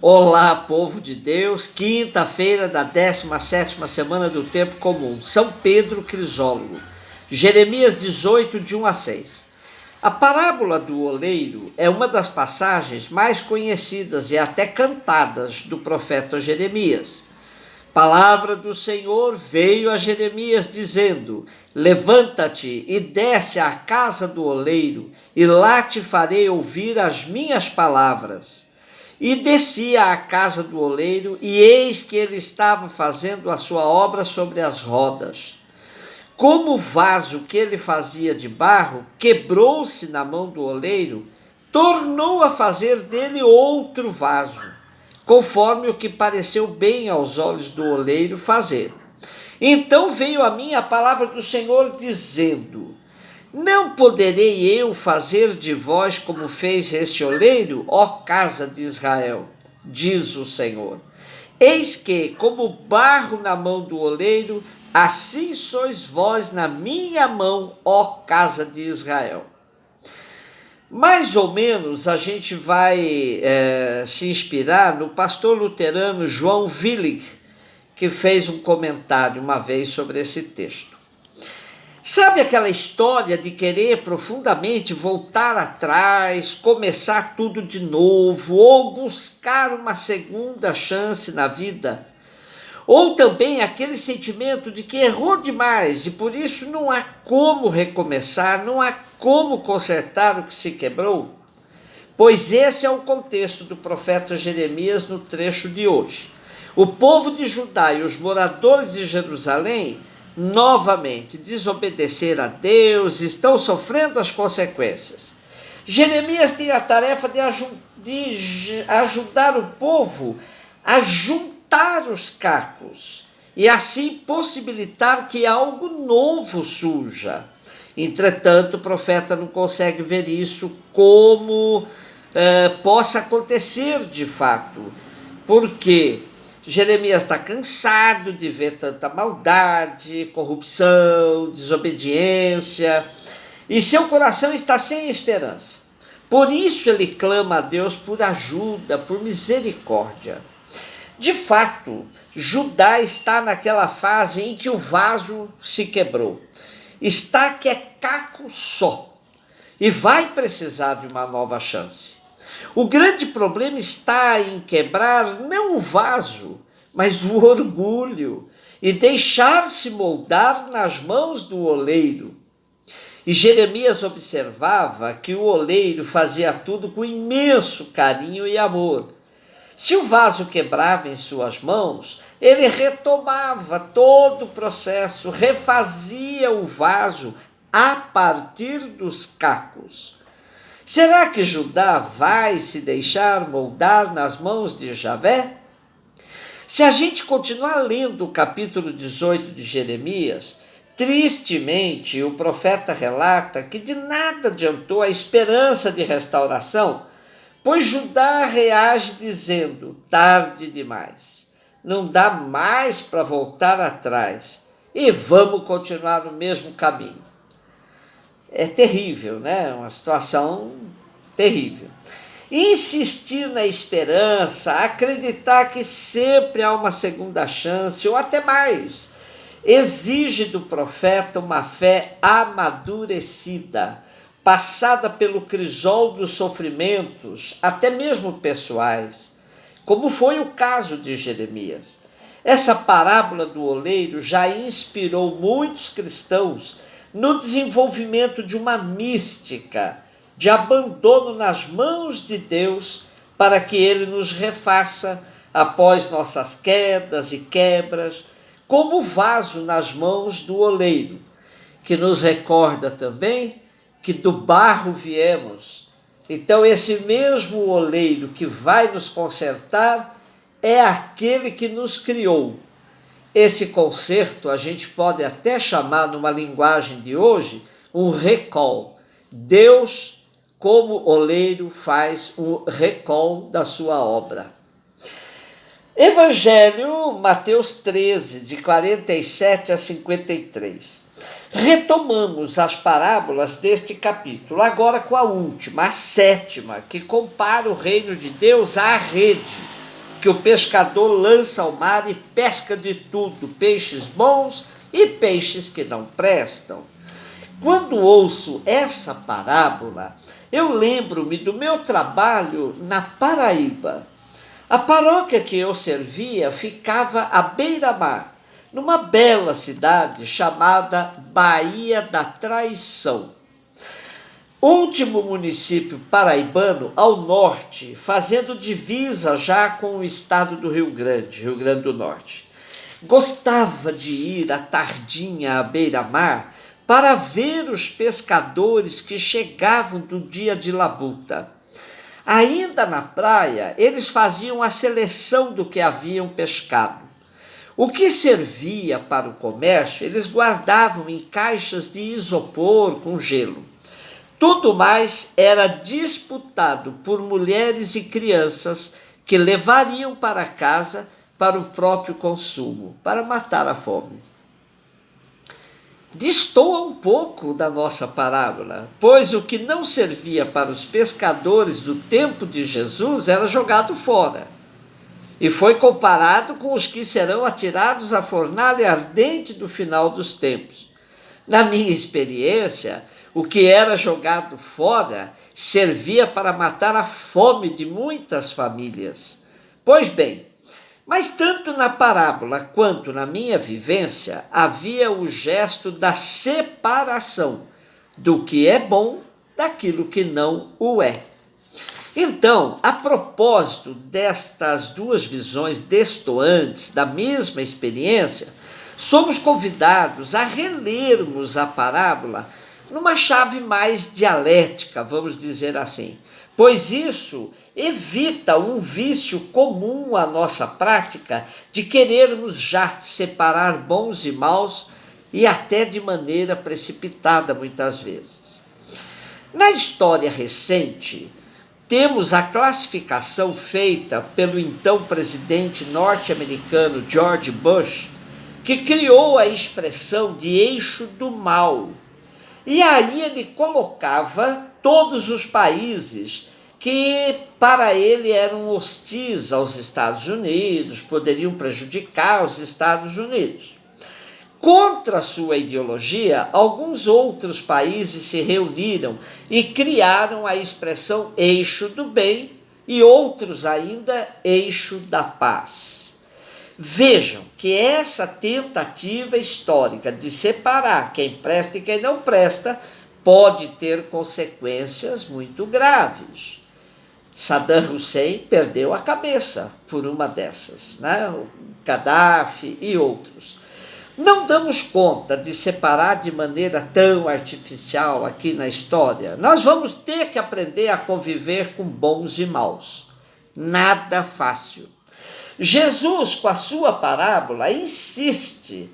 Olá, povo de Deus, quinta-feira da 17ª semana do Tempo Comum, São Pedro Crisólogo, Jeremias 18, de 1 a 6. A parábola do oleiro é uma das passagens mais conhecidas e até cantadas do profeta Jeremias. Palavra do Senhor veio a Jeremias dizendo: levanta-te e desce à casa do oleiro, e lá te farei ouvir as minhas palavras. E descia à casa do oleiro, e eis que ele estava fazendo a sua obra sobre as rodas. Como o vaso que ele fazia de barro quebrou-se na mão do oleiro, tornou a fazer dele outro vaso, conforme o que pareceu bem aos olhos do oleiro fazer. Então veio a mim a palavra do Senhor dizendo: não poderei eu fazer de vós como fez este oleiro, ó casa de Israel, diz o Senhor. Eis que, como barro na mão do oleiro, assim sois vós na minha mão, ó casa de Israel. Mais ou menos a gente vai se inspirar no pastor luterano João Willig, que fez um comentário uma vez sobre esse texto. Sabe aquela história de querer profundamente voltar atrás, começar tudo de novo, ou buscar uma segunda chance na vida? Ou também aquele sentimento de que errou demais e por isso não há como recomeçar, não há como consertar o que se quebrou? Pois esse é o contexto do profeta Jeremias no trecho de hoje. O povo de Judá e os moradores de Jerusalém novamente desobedeceram a Deus, estão sofrendo as consequências. Jeremias tem a tarefa de ajudar o povo a juntar os cacos e assim possibilitar que algo novo surja. Entretanto, o profeta não consegue ver isso como possa acontecer de fato, porque Jeremias está cansado de ver tanta maldade, corrupção, desobediência, e seu coração está sem esperança. Por isso ele clama a Deus por ajuda, por misericórdia. De fato, Judá está naquela fase em que o vaso se quebrou. Está que é caco só, e vai precisar de uma nova chance. O grande problema está em quebrar não o vaso, mas o orgulho e deixar-se moldar nas mãos do oleiro. E Jeremias observava que o oleiro fazia tudo com imenso carinho e amor. Se o vaso quebrava em suas mãos, ele retomava todo o processo, refazia o vaso a partir dos cacos. Será que Judá vai se deixar moldar nas mãos de Javé? Se a gente continuar lendo o capítulo 18 de Jeremias, tristemente o profeta relata que de nada adiantou a esperança de restauração, pois Judá reage dizendo: tarde demais, não dá mais para voltar atrás e vamos continuar no mesmo caminho. É terrível, né? Uma situação terrível. Insistir na esperança, acreditar que sempre há uma segunda chance, ou até mais, exige do profeta uma fé amadurecida, passada pelo crisol dos sofrimentos, até mesmo pessoais, como foi o caso de Jeremias. Essa parábola do oleiro já inspirou muitos cristãos no desenvolvimento de uma mística de abandono nas mãos de Deus para que Ele nos refaça após nossas quedas e quebras, como o vaso nas mãos do oleiro, que nos recorda também que do barro viemos. Então esse mesmo oleiro que vai nos consertar é aquele que nos criou. Esse conserto a gente pode até chamar, numa linguagem de hoje, um recall. Deus, como oleiro, faz um recall da sua obra. Evangelho, Mateus 13, de 47 a 53. Retomamos as parábolas deste capítulo, agora com a última, a sétima, que compara o reino de Deus à rede, que o pescador lança ao mar e pesca de tudo, peixes bons e peixes que não prestam. Quando ouço essa parábola, eu lembro-me do meu trabalho na Paraíba. A paróquia que eu servia ficava à beira-mar, numa bela cidade chamada Baía da Traição. Último município paraibano ao norte, fazendo divisa já com o estado do Rio Grande do Norte. Gostava de ir à tardinha à beira-mar para ver os pescadores que chegavam do dia de labuta. Ainda na praia, eles faziam a seleção do que haviam pescado. O que servia para o comércio, eles guardavam em caixas de isopor com gelo. Tudo mais era disputado por mulheres e crianças que levariam para casa para o próprio consumo, para matar a fome. Destoa um pouco da nossa parábola, pois o que não servia para os pescadores do tempo de Jesus era jogado fora, e foi comparado com os que serão atirados à fornalha ardente do final dos tempos. Na minha experiência, o que era jogado fora servia para matar a fome de muitas famílias. Pois bem, mas tanto na parábola quanto na minha vivência, havia o gesto da separação do que é bom daquilo que não o é. Então, a propósito destas duas visões destoantes da mesma experiência, somos convidados a relermos a parábola numa chave mais dialética, vamos dizer assim, pois isso evita um vício comum à nossa prática de querermos já separar bons e maus e até de maneira precipitada muitas vezes. Na história recente, temos a classificação feita pelo então presidente norte-americano George Bush, que criou a expressão de eixo do mal. E aí ele colocava todos os países que para ele eram hostis aos Estados Unidos, poderiam prejudicar os Estados Unidos. Contra sua ideologia, alguns outros países se reuniram e criaram a expressão eixo do bem e outros ainda eixo da paz. Vejam que essa tentativa histórica de separar quem presta e quem não presta pode ter consequências muito graves. Saddam Hussein perdeu a cabeça por uma dessas, né? O Gaddafi e outros. Não damos conta de separar de maneira tão artificial aqui na história. Nós vamos ter que aprender a conviver com bons e maus. Nada fácil. Jesus, com a sua parábola, insiste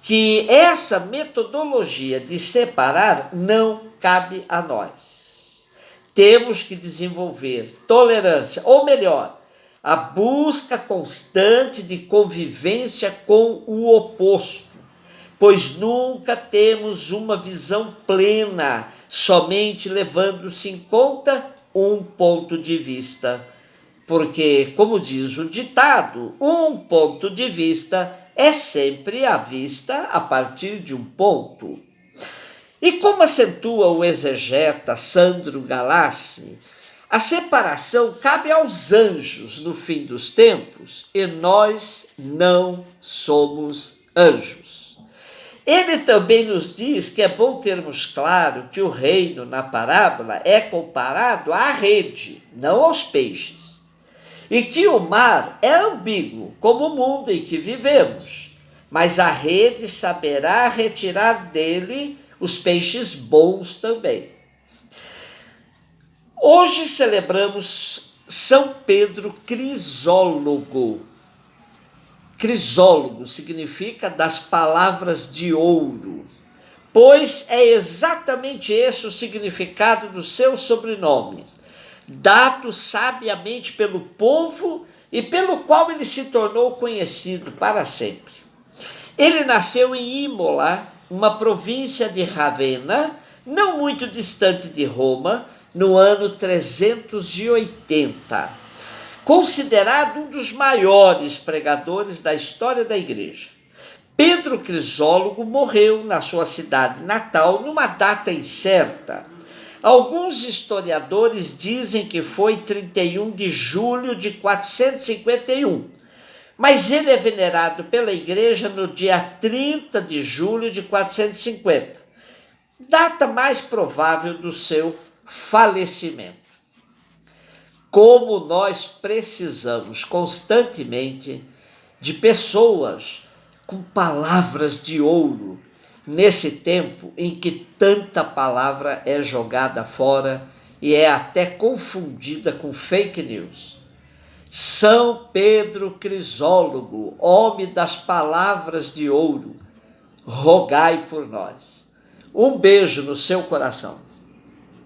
que essa metodologia de separar não cabe a nós. Temos que desenvolver tolerância, ou melhor, a busca constante de convivência com o oposto, pois nunca temos uma visão plena, somente levando-se em conta um ponto de vista. Porque, como diz o ditado, um ponto de vista é sempre a vista a partir de um ponto. E como acentua o exegeta Sandro Galassi, a separação cabe aos anjos no fim dos tempos e nós não somos anjos. Ele também nos diz que é bom termos claro que o reino na parábola é comparado à rede, não aos peixes. E que o mar é ambíguo, como o mundo em que vivemos, mas a rede saberá retirar dele os peixes bons também. Hoje celebramos São Pedro Crisólogo. Crisólogo significa das palavras de ouro, pois é exatamente esse o significado do seu sobrenome, dado sabiamente pelo povo e pelo qual ele se tornou conhecido para sempre. Ele nasceu em Imola, uma província de Ravenna, não muito distante de Roma, no ano 380. considerado um dos maiores pregadores da história da igreja. Pedro Crisólogo morreu na sua cidade natal numa data incerta. Alguns historiadores dizem que foi 31 de julho de 451, mas ele é venerado pela igreja no dia 30 de julho de 450, data mais provável do seu falecimento. Como nós precisamos constantemente de pessoas com palavras de ouro, nesse tempo em que tanta palavra é jogada fora e é até confundida com fake news. São Pedro Crisólogo, homem das palavras de ouro, rogai por nós. Um beijo no seu coração.